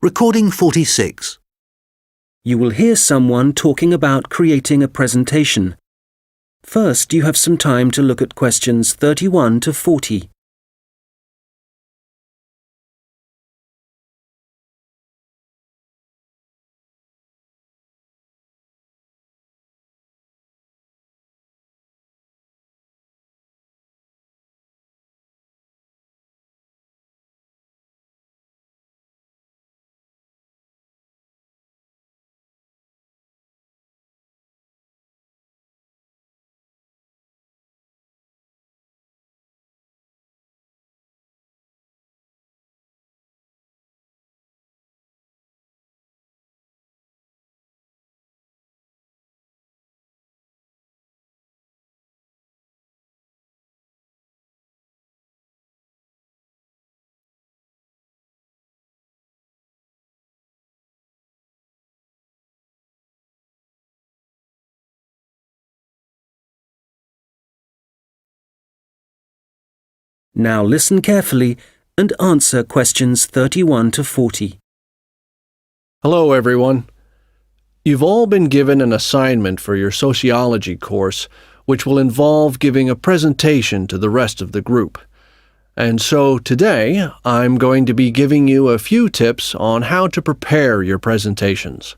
Recording 46. You will hear someone talking about creating a presentation. First, you have some time to look at questions 31 to 40. Now listen carefully and answer questions 31 to 40. Hello, everyone. You've all been given an assignment for your sociology course, which will involve giving a presentation to the rest of the group. And so today, I'm going to be giving you a few tips on how to prepare your presentations.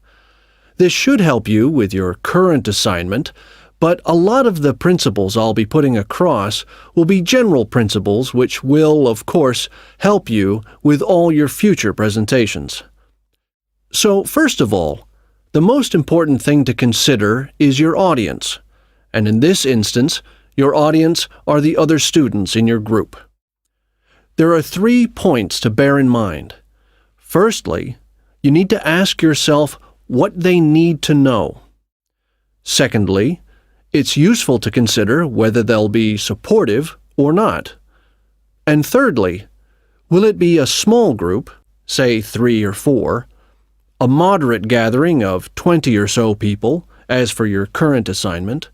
This should help you with your current assignment, but a lot of the principles I'll be putting across will be general principles which will, of course, help you with all your future presentations. So, first of all, the most important thing to consider is your audience, and in this instance, your audience are the other students in your group. There are 3 points to bear in mind. Firstly, you need to ask yourself what they need to know. Secondly, it's useful to consider whether they'll be supportive or not. And thirdly, will it be a small group, say 3 or 4, a moderate gathering of 20 or so people, as for your current assignment,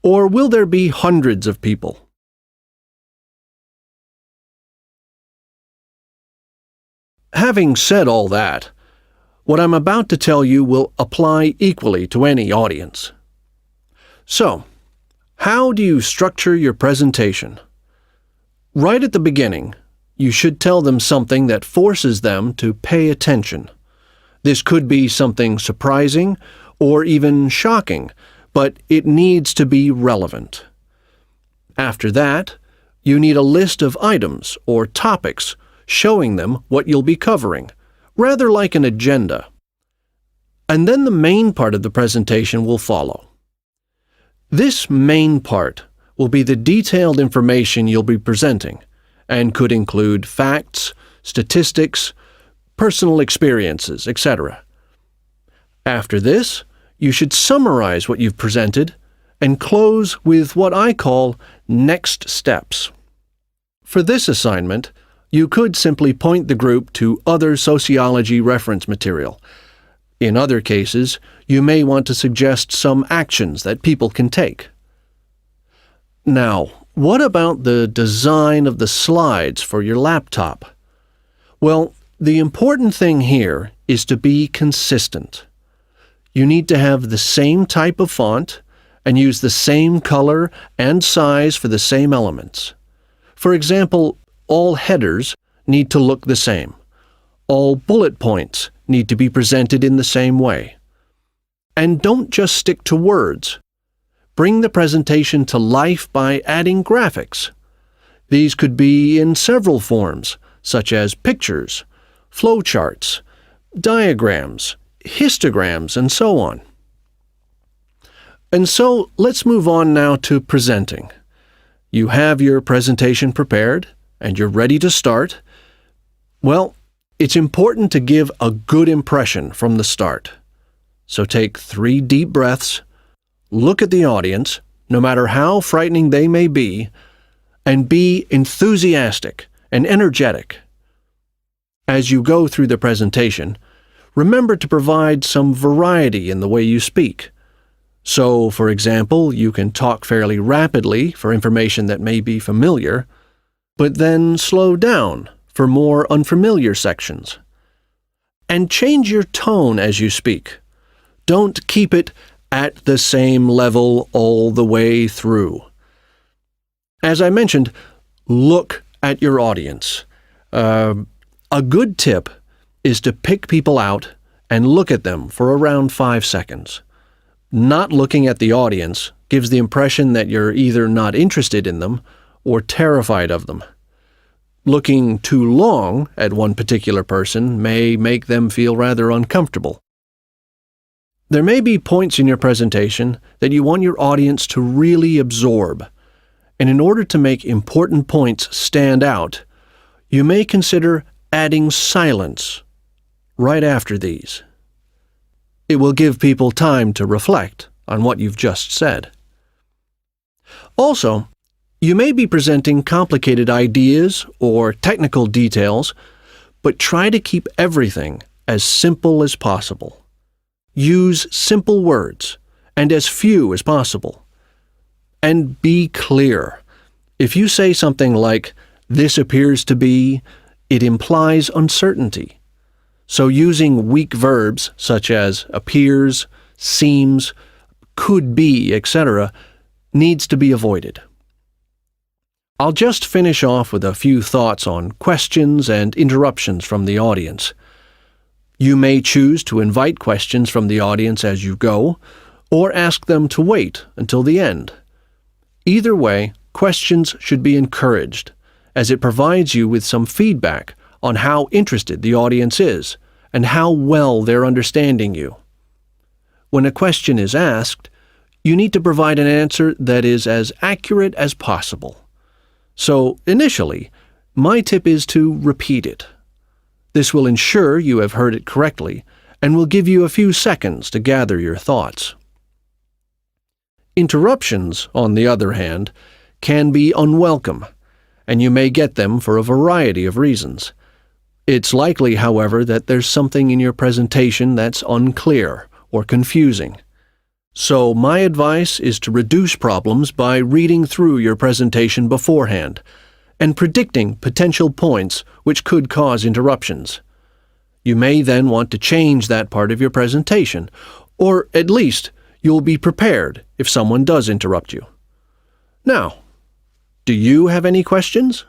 or will there be hundreds of people? Having said all that, what I'm about to tell you will apply equally to any audience. So, how do you structure your presentation? Right at the beginning, you should tell them something that forces them to pay attention. This could be something surprising or even shocking, but it needs to be relevant. After that, you need a list of items or topics showing them what you'll be covering, rather like an agenda. And then the main part of the presentation will follow. This main part will be the detailed information you'll be presenting and could include facts, statistics, personal experiences, etc. After this, you should summarize what you've presented and close with what I call next steps. For this assignment, you could simply point the group to other sociology reference material. In other cases, you may want to suggest some actions that people can take. Now, what about the design of the slides for your laptop? Well, the important thing here is to be consistent. You need to have the same type of font and use the same color and size for the same elements. For example, all headers need to look the same. All bullet points need to be presented in the same way. And don't just stick to words. Bring the presentation to life by adding graphics. These could be in several forms, such as pictures, flowcharts, diagrams, histograms, and so on. And so let's move on now to presenting. You have your presentation prepared, and you're ready to start. Well, it's important to give a good impression from the start. So take 3 deep breaths, look at the audience, no matter how frightening they may be, and be enthusiastic and energetic. As you go through the presentation, remember to provide some variety in the way you speak. So, for example, you can talk fairly rapidly for information that may be familiar, but then slow down for more unfamiliar sections. And change your tone as you speak. Don't keep it at the same level all the way through. As I mentioned, look at your audience. A good tip is to pick people out and look at them for around 5 seconds. Not looking at the audience gives the impression that you're either not interested in them or terrified of them. Looking too long at one particular person may make them feel rather uncomfortable. There may be points in your presentation that you want your audience to really absorb, and in order to make important points stand out, you may consider adding silence right after these. It will give people time to reflect on what you've just said. Also, you may be presenting complicated ideas or technical details, but try to keep everything as simple as possible. Use simple words and as few as possible. And be clear. If you say something like, "This appears to be," it implies uncertainty. So using weak verbs such as appears, seems, could be, etc., needs to be avoided. I'll just finish off with a few thoughts on questions and interruptions from the audience. You may choose to invite questions from the audience as you go, or ask them to wait until the end. Either way, questions should be encouraged, as it provides you with some feedback on how interested the audience is and how well they're understanding you. When a question is asked, you need to provide an answer that is as accurate as possible. So, initially, my tip is to repeat it. This will ensure you have heard it correctly and will give you a few seconds to gather your thoughts. Interruptions, on the other hand, can be unwelcome, and you may get them for a variety of reasons. It's likely, however, that there's something in your presentation that's unclear or confusing. So my advice is to reduce problems by reading through your presentation beforehand and predicting potential points which could cause interruptions. You may then want to change that part of your presentation, or at least you'll be prepared if someone does interrupt you. Now, do you have any questions?